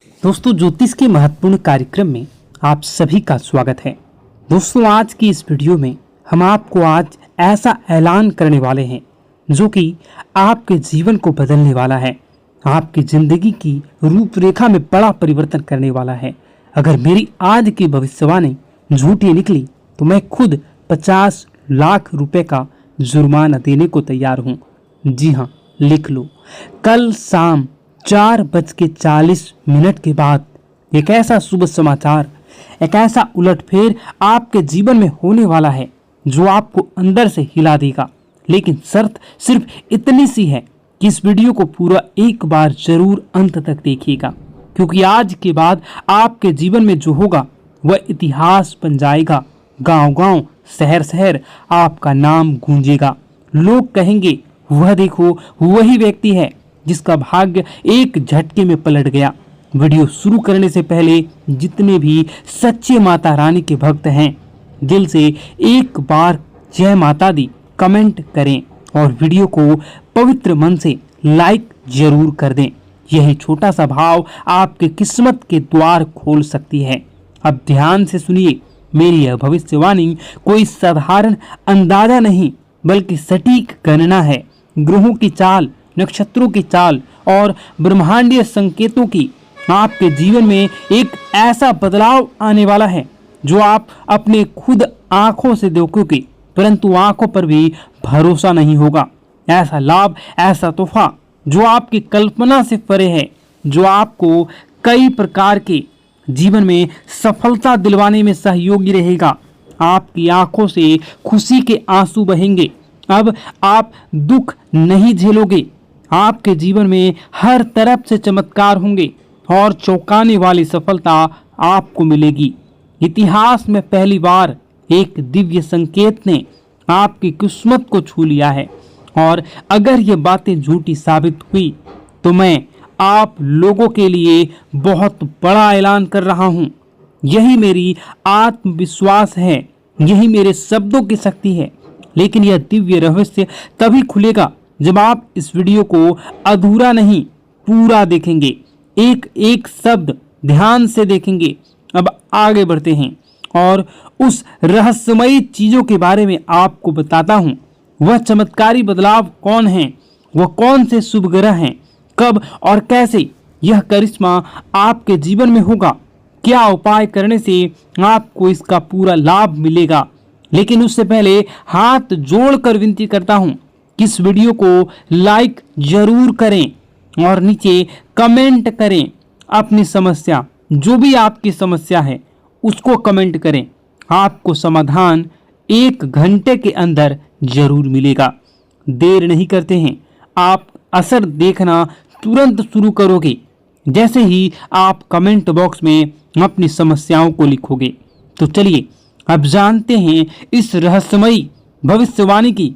दोस्तों, ज्योतिष के महत्वपूर्ण कार्यक्रम में आप सभी का स्वागत है। दोस्तों, आज की इस वीडियो में हम आपको आज ऐसा ऐलान करने वाले हैं जो कि आपके जीवन को बदलने वाला है, आपकी जिंदगी की रूपरेखा में बड़ा परिवर्तन करने वाला है। अगर मेरी आज की भविष्यवाणी झूठी निकली तो मैं खुद 50 लाख रुपए का जुर्माना देने को तैयार हूँ। जी हाँ, लिख लो। कल शाम 4:40 के बाद एक ऐसा शुभ समाचार, एक ऐसा उलटफेर आपके जीवन में होने वाला है जो आपको अंदर से हिला देगा। लेकिन शर्त सिर्फ इतनी सी है कि इस वीडियो को पूरा एक बार जरूर अंत तक देखिएगा, क्योंकि आज के बाद आपके जीवन में जो होगा वह इतिहास बन जाएगा। गांव-गांव, शहर-शहर आपका नाम गूंजेगा। लोग कहेंगे, वह देखो, वही व्यक्ति है जिसका भाग्य एक झटके में पलट गया। वीडियो शुरू करने से पहले जितने भी सच्चे माता रानी के भक्त हैं, दिल से एक बार जय माता दी कमेंट करें और वीडियो को पवित्र मन से लाइक जरूर कर दें। यही छोटा सा भाव आपके किस्मत के द्वार खोल सकती है। अब ध्यान से सुनिए, मेरी यह भविष्यवाणी कोई साधारण अंदाजा नहीं बल्कि सटीक गणना है। ग्रहों की चाल, नक्षत्रों की चाल और ब्रह्मांडीय संकेतों की आपके जीवन में एक ऐसा बदलाव आने वाला है जो आप अपने खुद आंखों से देखोगे, परंतु आंखों पर भी भरोसा नहीं होगा। ऐसा लाभ, ऐसा तोहफा जो आपकी कल्पना से परे है, जो आपको कई प्रकार के जीवन में सफलता दिलवाने में सहयोगी रहेगा। आपकी आंखों से खुशी के आंसू बहेंगे। अब आप दुख नहीं झेलोगे। आपके जीवन में हर तरफ से चमत्कार होंगे और चौंकाने वाली सफलता आपको मिलेगी। इतिहास में पहली बार एक दिव्य संकेत ने आपकी किस्मत को छू लिया है, और अगर ये बातें झूठी साबित हुई तो मैं आप लोगों के लिए बहुत बड़ा ऐलान कर रहा हूँ। यही मेरी आत्मविश्वास है, यही मेरे शब्दों की शक्ति है। लेकिन यह दिव्य रहस्य तभी खुलेगा जब आप इस वीडियो को अधूरा नहीं, पूरा देखेंगे, एक एक शब्द ध्यान से देखेंगे। अब आगे बढ़ते हैं और उस रहस्यमयी चीजों के बारे में आपको बताता हूं। वह चमत्कारी बदलाव कौन है, वह कौन से शुभ ग्रह हैं, कब और कैसे यह करिश्मा आपके जीवन में होगा, क्या उपाय करने से आपको इसका पूरा लाभ मिलेगा। लेकिन उससे पहले हाथ जोड़कर विनती करता हूं कि इस वीडियो को लाइक जरूर करें और नीचे कमेंट करें अपनी समस्या, जो भी आपकी समस्या है उसको कमेंट करें। आपको समाधान 1 घंटे के अंदर जरूर मिलेगा। देर नहीं करते हैं, आप असर देखना तुरंत शुरू करोगे जैसे ही आप कमेंट बॉक्स में अपनी समस्याओं को लिखोगे। तो चलिए अब जानते हैं इस रहस्यमयी भविष्यवाणी की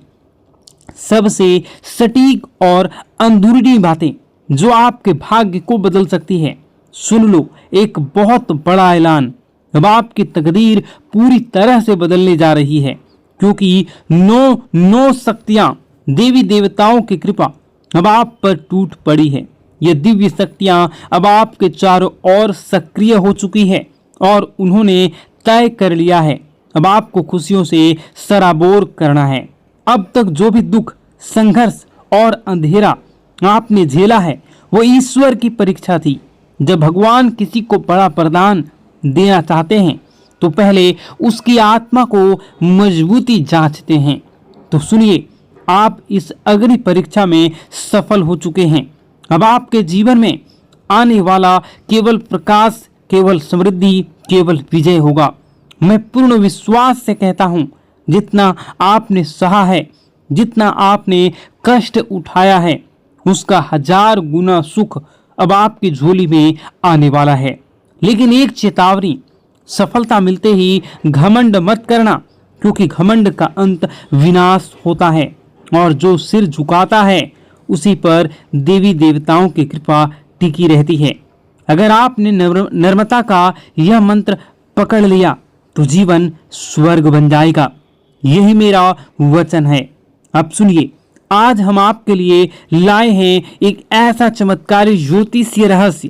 सबसे सटीक और अंदरूनी बातें जो आपके भाग्य को बदल सकती है। सुन लो, एक बहुत बड़ा ऐलान। अब आपकी तकदीर पूरी तरह से बदलने जा रही है, क्योंकि 9 शक्तियां, देवी देवताओं की कृपा अब आप पर टूट पड़ी है। ये दिव्य शक्तियां अब आपके चारों ओर सक्रिय हो चुकी है और उन्होंने तय कर लिया है अब आपको खुशियों से सराबोर करना है। अब तक जो भी दुख, संघर्ष और अंधेरा आपने झेला है वो ईश्वर की परीक्षा थी। जब भगवान किसी को बड़ा वरदान देना चाहते हैं तो पहले उसकी आत्मा को मजबूती जांचते हैं। तो सुनिए, आप इस अग्नि परीक्षा में सफल हो चुके हैं। अब आपके जीवन में आने वाला केवल प्रकाश, केवल समृद्धि, केवल विजय होगा। मैं पूर्ण विश्वास से कहता हूं, जितना आपने सहा है, जितना आपने कष्ट उठाया है, उसका 1000 गुना सुख अब आपकी झोली में आने वाला है। लेकिन एक चेतावनी, सफलता मिलते ही घमंड मत करना, क्योंकि घमंड का अंत विनाश होता है और जो सिर झुकाता है उसी पर देवी देवताओं की कृपा टिकी रहती है। अगर आपने नम्रता का यह मंत्र पकड़ लिया तो जीवन स्वर्ग बन जाएगा। यही मेरा वचन है। अब सुनिए, आज हम आपके लिए लाए हैं एक ऐसा चमत्कारी ज्योतिषीय रहस्य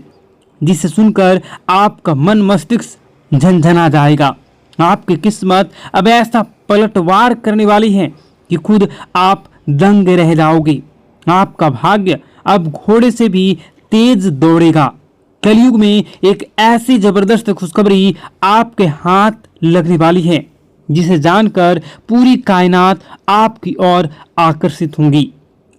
जिसे सुनकर आपका मन मस्तिष्क झनझना जाएगा। आपकी किस्मत अब ऐसा पलटवार करने वाली है कि खुद आप दंग रह जाओगे। आपका भाग्य अब घोड़े से भी तेज दौड़ेगा। कलयुग में एक ऐसी जबरदस्त खुशखबरी आपके हाथ लगने वाली है जिसे जानकर पूरी कायनात आपकी ओर आकर्षित होंगी।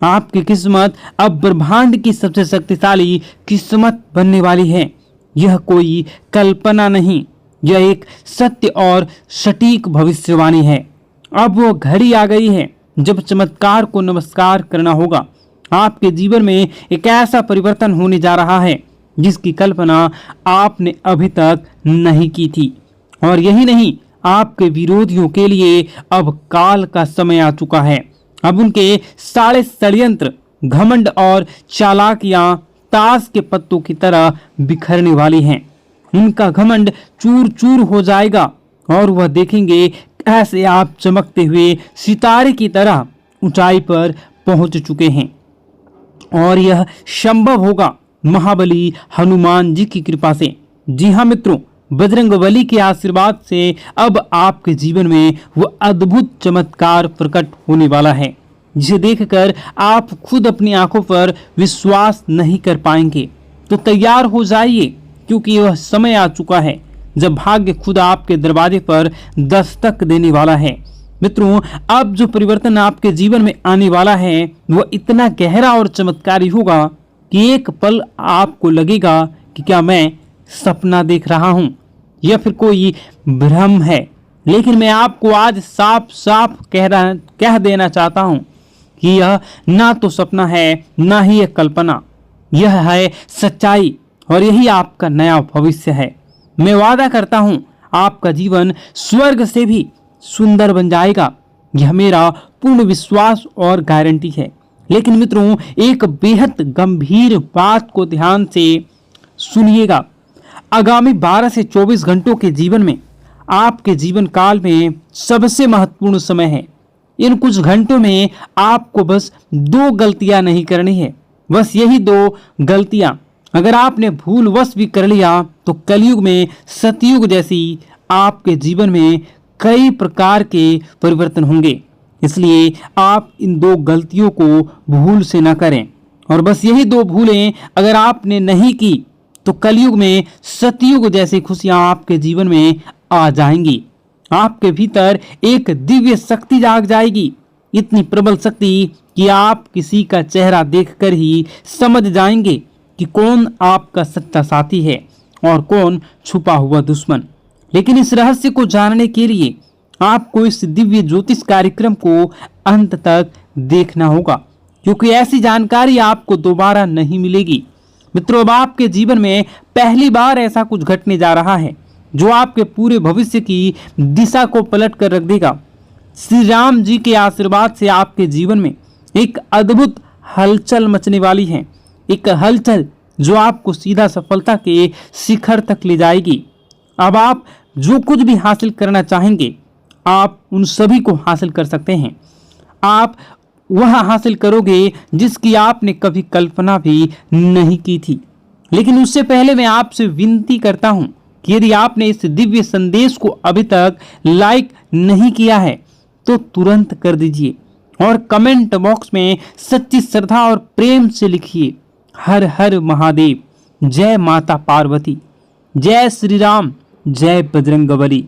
आपकी किस्मत अब ब्रह्मांड की सबसे शक्तिशाली किस्मत बनने वाली है। यह कोई कल्पना नहीं, यह एक सत्य और सटीक भविष्यवाणी है। अब वो घड़ी आ गई है जब चमत्कार को नमस्कार करना होगा। आपके जीवन में एक ऐसा परिवर्तन होने जा रहा है जिसकी कल्पना आपने अभी तक नहीं की थी। और यही नहीं, आपके विरोधियों के लिए अब काल का समय आ चुका है। अब उनके सारे षड्यंत्र, घमंड और चालाकियां ताश के पत्तों की तरह बिखरने वाली हैं। उनका घमंड चूर चूर हो जाएगा और वह देखेंगे कैसे आप चमकते हुए सितारे की तरह ऊंचाई पर पहुंच चुके हैं। और यह संभव होगा महाबली हनुमान जी की कृपा से। जी हाँ मित्रों, बजरंगबली के आशीर्वाद से अब आपके जीवन में वो अद्भुत चमत्कार प्रकट होने वाला है जिसे देखकर आप खुद अपनी आंखों पर विश्वास नहीं कर पाएंगे। तो तैयार हो जाइए, क्योंकि वह समय आ चुका है जब भाग्य खुद आपके दरवाजे पर दस्तक देने वाला है। मित्रों, अब जो परिवर्तन आपके जीवन में आने वाला है वह इतना गहरा और चमत्कारी होगा कि एक पल आपको लगेगा कि क्या मैं सपना देख रहा हूं या फिर कोई भ्रम है। लेकिन मैं आपको आज साफ साफ कह देना चाहता हूं कि यह ना तो सपना है ना ही एक कल्पना, यह है सच्चाई और यही आपका नया भविष्य है। मैं वादा करता हूं आपका जीवन स्वर्ग से भी सुंदर बन जाएगा। यह मेरा पूर्ण विश्वास और गारंटी है। लेकिन मित्रों, एक बेहद गंभीर बात को ध्यान से सुनिएगा। आगामी 12 से 24 घंटों के जीवन में आपके जीवन काल में सबसे महत्वपूर्ण समय है। इन कुछ घंटों में आपको बस 2 गलतियां नहीं करनी है। बस यही 2 गलतियां अगर आपने भूलवश भी कर लिया तो कलयुग में सतयुग जैसी आपके जीवन में कई प्रकार के परिवर्तन होंगे। इसलिए आप इन 2 गलतियों को भूल से न करें। और बस यही 2 भूलें अगर आपने नहीं की तो कलयुग में सतयुग जैसी खुशियां आपके जीवन में आ जाएंगी। आपके भीतर एक दिव्य शक्ति जाग जाएगी, इतनी प्रबल शक्ति कि आप किसी का चेहरा देखकर ही समझ जाएंगे कि कौन आपका सच्चा साथी है और कौन छुपा हुआ दुश्मन। लेकिन इस रहस्य को जानने के लिए आपको इस दिव्य ज्योतिष कार्यक्रम को अंत तक देखना होगा, क्योंकि ऐसी जानकारी आपको दोबारा नहीं मिलेगी। मित्रों, अब आपके जीवन में पहली बार ऐसा कुछ घटने जा रहा है जो आपके पूरे भविष्य की दिशा को पलट कर रख देगा। श्री राम जी के आशीर्वाद से आपके जीवन में एक अद्भुत हलचल मचने वाली है। एक हलचल जो आपको सीधा सफलता के शिखर तक ले जाएगी। अब आप जो कुछ भी हासिल करना चाहेंगे आप उन सभी को हासिल कर सकते हैं। आप वह हासिल करोगे जिसकी आपने कभी कल्पना भी नहीं की थी। लेकिन उससे पहले मैं आपसे विनती करता हूं कि यदि आपने इस दिव्य संदेश को अभी तक लाइक नहीं किया है तो तुरंत कर दीजिए और कमेंट बॉक्स में सच्ची श्रद्धा और प्रेम से लिखिए, हर हर महादेव, जय माता पार्वती, जय श्री राम, जय बजरंगबली।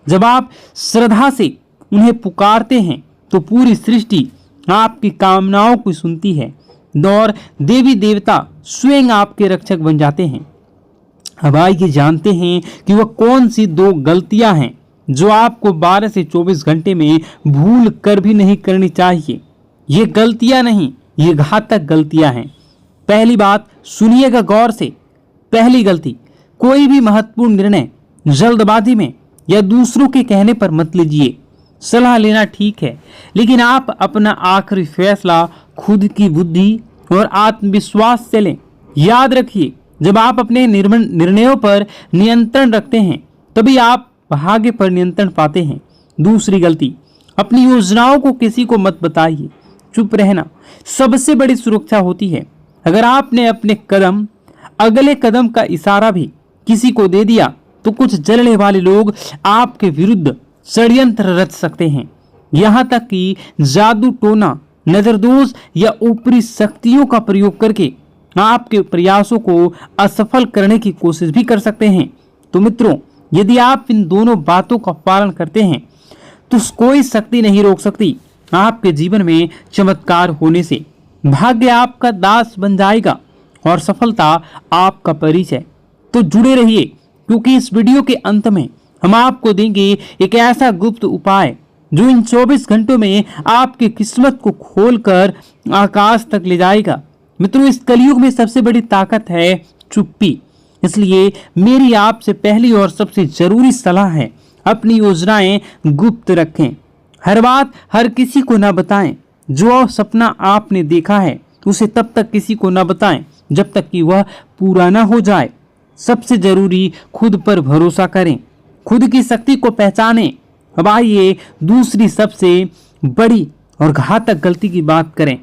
जब आप श्रद्धा से उन्हें पुकारते हैं तो पूरी सृष्टि आपकी कामनाओं को सुनती है और देवी देवता स्वयं आपके रक्षक बन जाते हैं। अब आइए जानते हैं कि वह कौन सी 2 गलतियां हैं जो आपको 12 से 24 घंटे में भूल कर भी नहीं करनी चाहिए। ये गलतियां नहीं, ये घातक गलतियां हैं। पहली बात सुनिएगा गौर से। पहली गलती, कोई भी महत्वपूर्ण निर्णय जल्दबाजी में या दूसरों के कहने पर मत लीजिए। सलाह लेना ठीक है, लेकिन आप अपना आखिरी फैसला खुद की बुद्धि और आत्मविश्वास से लें। याद रखिए, जब आप अपने निर्णयों पर नियंत्रण रखते हैं तभी आप भाग्य पर नियंत्रण पाते हैं। दूसरी गलती, अपनी योजनाओं को किसी को मत बताइए। चुप रहना सबसे बड़ी सुरक्षा होती है। अगर आपने अपने कदम अगले कदम का इशारा भी किसी को दे दिया तो कुछ जलने वाले लोग आपके विरुद्ध षड्यंत्र रच सकते हैं। यहाँ तक कि जादू टोना, नजरदोष या ऊपरी शक्तियों का प्रयोग करके आपके प्रयासों को असफल करने की कोशिश भी कर सकते हैं। तो मित्रों, यदि आप इन दोनों बातों का पालन करते हैं तो कोई शक्ति नहीं रोक सकती आपके जीवन में चमत्कार होने से। भाग्य आपका दास बन जाएगा और सफलता आपका परिचय। तो जुड़े रहिए, क्योंकि इस वीडियो के अंत में हम आपको देंगे एक ऐसा गुप्त उपाय जो इन 24 घंटों में आपकी किस्मत को खोलकर आकाश तक ले जाएगा। मित्रों, इस कलयुग में सबसे बड़ी ताकत है चुप्पी। इसलिए मेरी आपसे पहली और सबसे जरूरी सलाह है, अपनी योजनाएं गुप्त रखें। हर बात हर किसी को ना बताएं। जो सपना आपने देखा है उसे तब तक किसी को ना बताएं जब तक कि वह पूरा ना हो जाए। सबसे जरूरी, खुद पर भरोसा करें, खुद की शक्ति को पहचानें। अब आइए दूसरी सबसे बड़ी और घातक गलती की बात करें।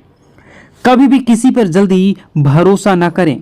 कभी भी किसी पर जल्दी भरोसा ना करें।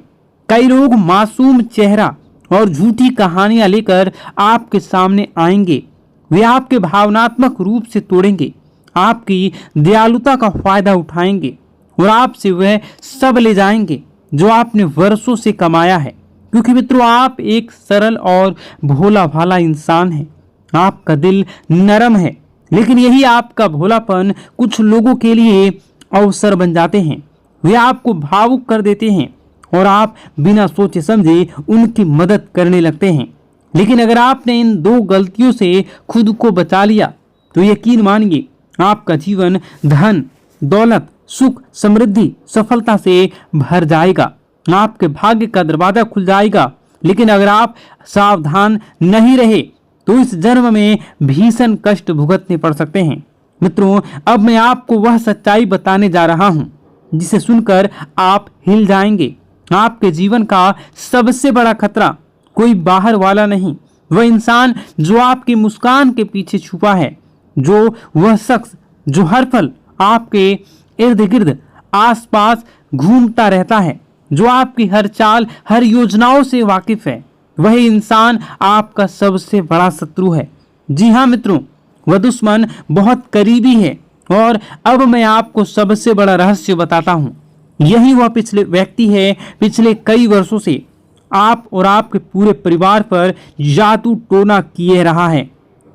कई लोग मासूम चेहरा और झूठी कहानियां लेकर आपके सामने आएंगे। वे आपके भावनात्मक रूप से तोड़ेंगे, आपकी दयालुता का फायदा उठाएंगे और आपसे वह सब ले जाएंगे जो आपने वर्षों से कमाया है। क्योंकि मित्रों, आप एक सरल और भोला भाला इंसान हैं। आपका दिल नरम है, लेकिन यही आपका भोलापन कुछ लोगों के लिए अवसर बन जाते हैं। वे आपको भावुक कर देते हैं और आप बिना सोचे समझे उनकी मदद करने लगते हैं। लेकिन अगर आपने इन दो गलतियों से खुद को बचा लिया तो यकीन मानिए, आपका जीवन धन, दौलत, सुख, समृद्धि, सफलता से भर जाएगा। आपके भाग्य का दरवाजा खुल जाएगा। लेकिन अगर आप सावधान नहीं रहे तो इस जन्म में भीषण कष्ट भुगतने पड़ सकते हैं। मित्रों, अब मैं आपको वह सच्चाई बताने जा रहा हूं जिसे सुनकर आप हिल जाएंगे। आपके जीवन का सबसे बड़ा खतरा कोई बाहर वाला नहीं, वह इंसान जो आपकी मुस्कान के पीछे छुपा है, जो वह शख्स जो हर पल आपके इर्द गिर्द आसपास घूमता रहता है, जो आपकी हर चाल, हर योजनाओं से वाकिफ है। वही इंसान आपका सबसे बड़ा शत्रु है। जी हाँ मित्रों, वह दुश्मन बहुत करीबी है। और अब मैं आपको सबसे बड़ा रहस्य बताता हूँ। यही वह पिछले व्यक्ति है, पिछले कई वर्षों से आप और आपके पूरे परिवार पर जादू टोना किए रहा है।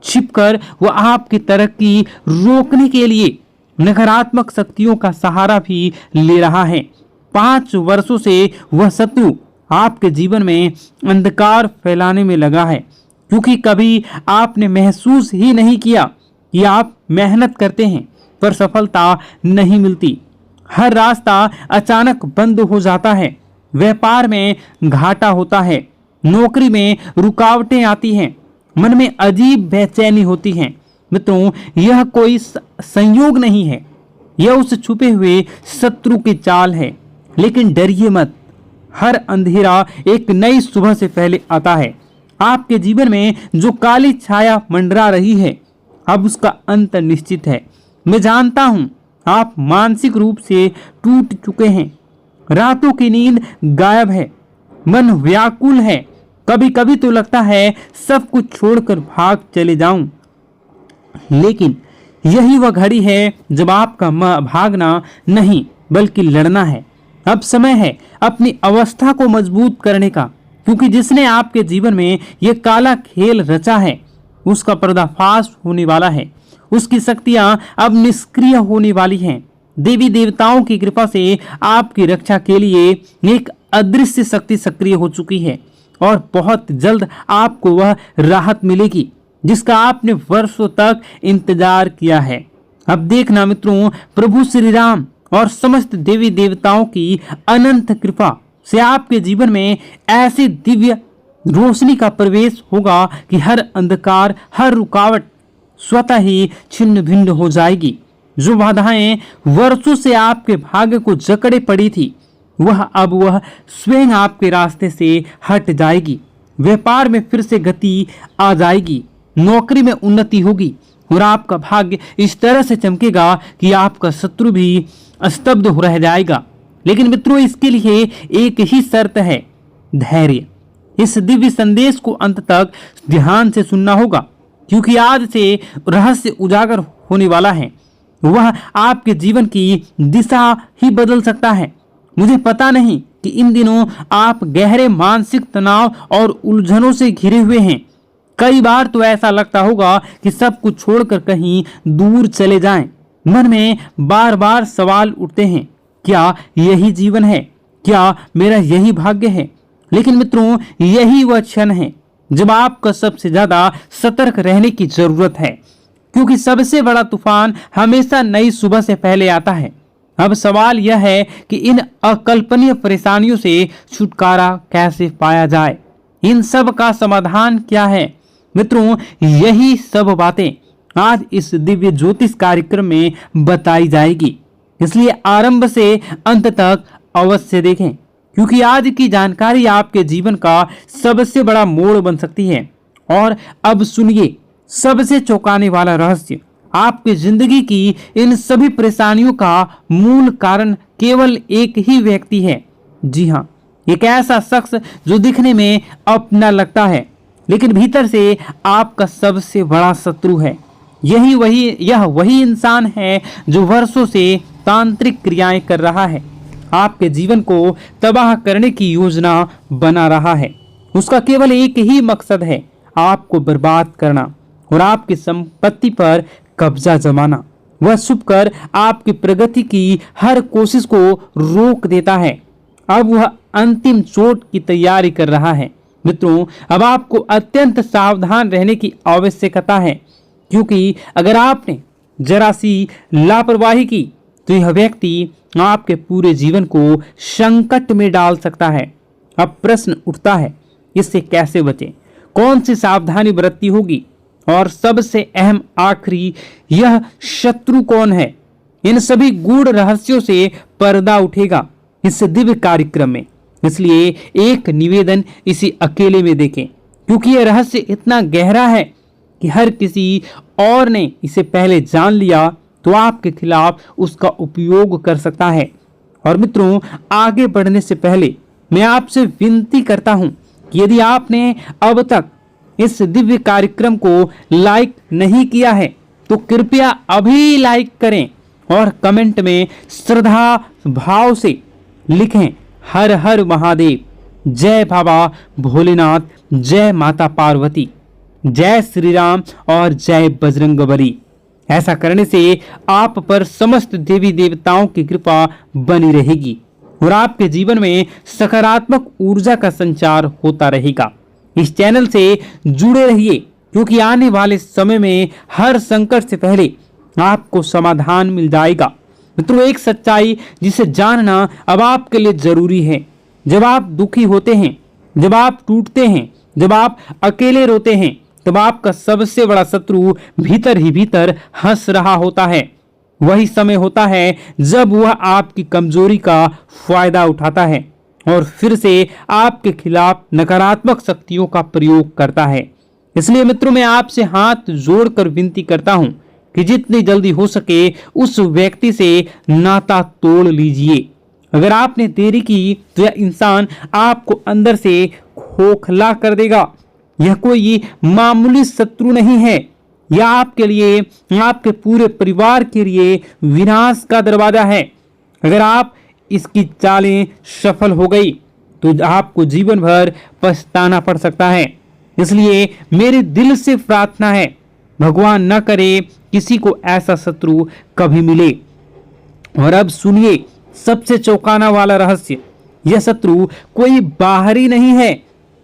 छिपकर वह आपकी तरक्की रोकने के लिए नकारात्मक शक्तियों का सहारा भी ले रहा है। 5 वर्षों से वह शत्रु आपके जीवन में अंधकार फैलाने में लगा है, क्योंकि कभी आपने महसूस ही नहीं किया कि आप मेहनत करते हैं पर सफलता नहीं मिलती। हर रास्ता अचानक बंद हो जाता है, व्यापार में घाटा होता है, नौकरी में रुकावटें आती हैं, मन में अजीब बेचैनी होती है। मित्रों, यह कोई संयोग नहीं है, यह उस छुपे हुए शत्रु की चाल है। लेकिन डरिए मत, हर अंधेरा एक नई सुबह से पहले आता है। आपके जीवन में जो काली छाया मंडरा रही है, अब उसका अंत निश्चित है। मैं जानता हूं आप मानसिक रूप से टूट चुके हैं, रातों की नींद गायब है, मन व्याकुल है। कभी कभी तो लगता है सब कुछ छोड़कर भाग चले जाऊं। लेकिन यही वह घड़ी है जब आपका भागना नहीं बल्कि लड़ना है। अब समय है अपनी अवस्था को मजबूत करने का, क्योंकि जिसने आपके जीवन में यह काला खेल रचा है उसका पर्दाफाश होने वाला है। उसकी शक्तियां अब निष्क्रिय होने वाली हैं। देवी देवताओं की कृपा से आपकी रक्षा के लिए एक अदृश्य शक्ति सक्रिय हो चुकी है और बहुत जल्द आपको वह राहत मिलेगी जिसका आपने वर्षों तक इंतजार किया है। अब देखना मित्रों, प्रभु श्री राम और समस्त देवी देवताओं की अनंत कृपा से आपके जीवन में ऐसी दिव्य रोशनी का प्रवेश होगा कि हर अंधकार, हर रुकावट स्वतः ही छिन्न भिन्न हो जाएगी। जो बाधाएं वर्षों से आपके भाग्य को जकड़े पड़ी थी, वह स्वयं आपके रास्ते से हट जाएगी। व्यापार में फिर से गति आ जाएगी, नौकरी में उन्नति होगी और आपका भाग्य इस तरह से चमकेगा कि आपका शत्रु भी स्तब्ध हो रह जाएगा। लेकिन मित्रों, इसके लिए एक ही शर्त है, धैर्य। इस दिव्य संदेश को अंत तक ध्यान से सुनना होगा, क्योंकि आज से रहस्य उजागर होने वाला है। वह आपके जीवन की दिशा ही बदल सकता है। मुझे पता नहीं कि इन दिनों आप गहरे मानसिक तनाव और उलझनों से घिरे हुए हैं। कई बार तो ऐसा लगता होगा कि सब कुछ छोड़कर कहीं दूर चले जाएं। मन में बार बार सवाल उठते हैं, क्या यही जीवन है? क्या मेरा यही भाग्य है? लेकिन मित्रों, यही वह क्षण है जब आपको सबसे ज्यादा सतर्क रहने की जरूरत है, क्योंकि सबसे बड़ा तूफान हमेशा नई सुबह से पहले आता है। अब सवाल यह है कि इन अकल्पनीय परेशानियों से छुटकारा कैसे पाया जाए? इन सब का समाधान क्या है? मित्रों, यही सब बातें आज इस दिव्य ज्योतिष कार्यक्रम में बताई जाएगी, इसलिए आरंभ से अंत तक अवश्य देखें, क्योंकि आज की जानकारी आपके जीवन का सबसे बड़ा मोड़ बन सकती है। और अब सुनिए सबसे चौंकाने वाला रहस्य। आपकी जिंदगी की इन सभी परेशानियों का मूल कारण केवल एक ही व्यक्ति है। जी हाँ, एक ऐसा शख्स जो दिखने में अपना लगता है, लेकिन भीतर से आपका सबसे बड़ा शत्रु है। यह वही इंसान है जो वर्षों से तांत्रिक क्रियाएं कर रहा है, आपके जीवन को तबाह करने की योजना बना रहा है। उसका केवल एक ही मकसद है, आपको बर्बाद करना और आपकी संपत्ति पर कब्जा जमाना। वह छुपकर आपकी प्रगति की हर कोशिश को रोक देता है। अब वह अंतिम चोट की तैयारी कर रहा है। मित्रों, अब आपको अत्यंत सावधान रहने की आवश्यकता है, क्योंकि अगर आपने जरा सी लापरवाही की तो यह व्यक्ति आपके पूरे जीवन को संकट में डाल सकता है। अब प्रश्न उठता है, इससे कैसे बचें? कौन सी सावधानी बरतनी होगी? और सबसे अहम आखिरी, यह शत्रु कौन है? इन सभी गूढ़ रहस्यों से पर्दा उठेगा इस दिव्य कार्यक्रम में। इसलिए एक निवेदन, इसी अकेले में देखें, क्योंकि यह रहस्य इतना गहरा है कि हर किसी और ने इसे पहले जान लिया तो आपके खिलाफ उसका उपयोग कर सकता है। और मित्रों, आगे बढ़ने से पहले मैं आपसे विनती करता हूं कि यदि आपने अब तक इस दिव्य कार्यक्रम को लाइक नहीं किया है तो कृपया अभी लाइक करें और कमेंट में श्रद्धा भाव से लिखें, हर हर महादेव, जय बाबा भोलेनाथ, जय माता पार्वती, जय श्री राम और जय बजरंगबली। ऐसा करने से आप पर समस्त देवी देवताओं की कृपा बनी रहेगी और आपके जीवन में सकारात्मक ऊर्जा का संचार होता रहेगा। इस चैनल से जुड़े रहिए, क्योंकि आने वाले समय में हर संकट से पहले आपको समाधान मिल जाएगा। मित्रों, एक सच्चाई जिसे जानना अब आपके लिए जरूरी है। जब आप दुखी होते हैं, जब आप टूटते हैं, जब आप अकेले रोते हैं, तब आपका सबसे बड़ा शत्रु भीतर ही भीतर हंस रहा होता है। वही समय होता है जब वह आपकी कमजोरी का फायदा उठाता है और फिर से आपके खिलाफ नकारात्मक शक्तियों का प्रयोग करता है। इसलिए मित्रों, मैं आपसे हाथ जोड़कर विनती करता हूं कि जितनी जल्दी हो सके उस व्यक्ति से नाता तोड़ लीजिए। अगर आपने देरी की तो यह इंसान आपको अंदर से खोखला कर देगा। यह कोई मामूली शत्रु नहीं है, यह आपके लिए, आपके पूरे परिवार के लिए विनाश का दरवाजा है। अगर आप इसकी चालें सफल हो गई तो आपको जीवन भर पछताना पड़ सकता है। इसलिए मेरे दिल से प्रार्थना है, भगवान न करे किसी को ऐसा शत्रु कभी मिले। और अब सुनिए सबसे चौंकाना वाला रहस्य। यह शत्रु कोई बाहरी नहीं है,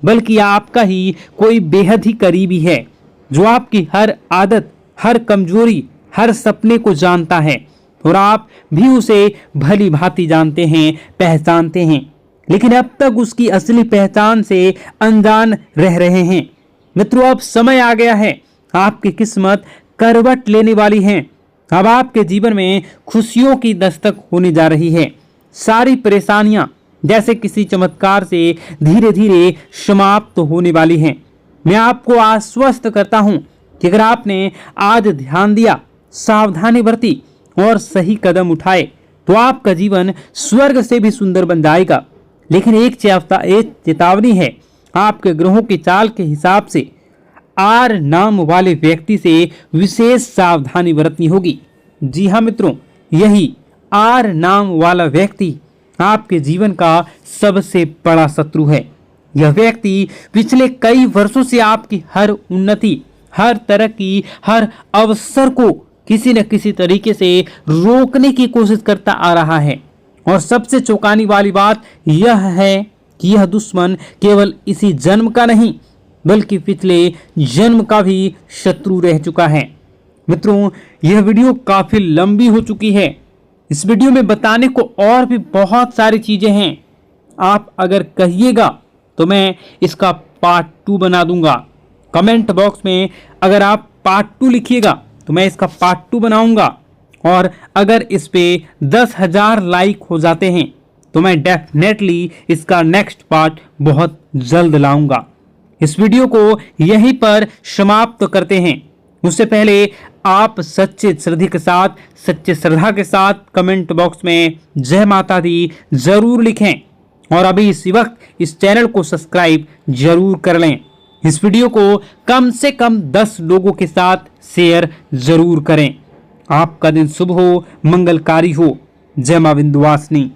बल्कि आपका ही कोई बेहद ही करीबी है, जो आपकी हर आदत, हर कमजोरी, हर सपने को जानता है और आप भी उसे भली भांति जानते हैं, पहचानते हैं, लेकिन अब तक उसकी असली पहचान से अनजान रह रहे हैं। मित्रों, अब समय आ गया है, आपकी किस्मत करवट लेने वाली है। अब आपके जीवन में खुशियों की दस्तक होने जा रही है। सारी परेशानियां जैसे किसी चमत्कार से धीरे धीरे समाप्त होने वाली हैं। मैं आपको आश्वस्त करता हूं कि अगर आपने आज ध्यान दिया, सावधानी बरती और सही कदम उठाए तो आपका जीवन स्वर्ग से भी सुंदर बन जाएगा। लेकिन एक चेतावनी है, आपके ग्रहों की चाल के हिसाब से आर नाम वाले व्यक्ति से विशेष सावधानी बरतनी होगी। जी हाँ मित्रों, यही आर नाम वाला व्यक्ति आपके जीवन का सबसे बड़ा शत्रु है। यह व्यक्ति पिछले कई वर्षों से आपकी हर उन्नति, हर तरक्की, हर अवसर को किसी न किसी तरीके से रोकने की कोशिश करता आ रहा है। और सबसे चौंकाने वाली बात यह है कि यह दुश्मन केवल इसी जन्म का नहीं बल्कि पिछले जन्म का भी शत्रु रह चुका है। मित्रों, यह वीडियो काफी लंबी हो चुकी है। इस वीडियो में बताने को और भी बहुत सारी चीजें हैं। आप अगर कहिएगा तो मैं इसका पार्ट 2 बना दूंगा। कमेंट बॉक्स में अगर आप पार्ट 2 लिखिएगा तो मैं इसका पार्ट 2 बनाऊंगा। और अगर इस पे 10,000 लाइक हो जाते हैं तो मैं डेफिनेटली इसका नेक्स्ट पार्ट बहुत जल्द लाऊंगा। इस वीडियो को यहीं पर समाप्त करते हैं। उससे पहले आप सच्चे श्रद्धा के साथ कमेंट बॉक्स में जय माता दी जरूर लिखें। और अभी इसी वक्त इस चैनल को सब्सक्राइब जरूर कर लें। इस वीडियो को कम से कम 10 लोगों के साथ शेयर जरूर करें। आपका दिन शुभ हो, मंगलकारी हो। जय मां विंध्यवासिनी।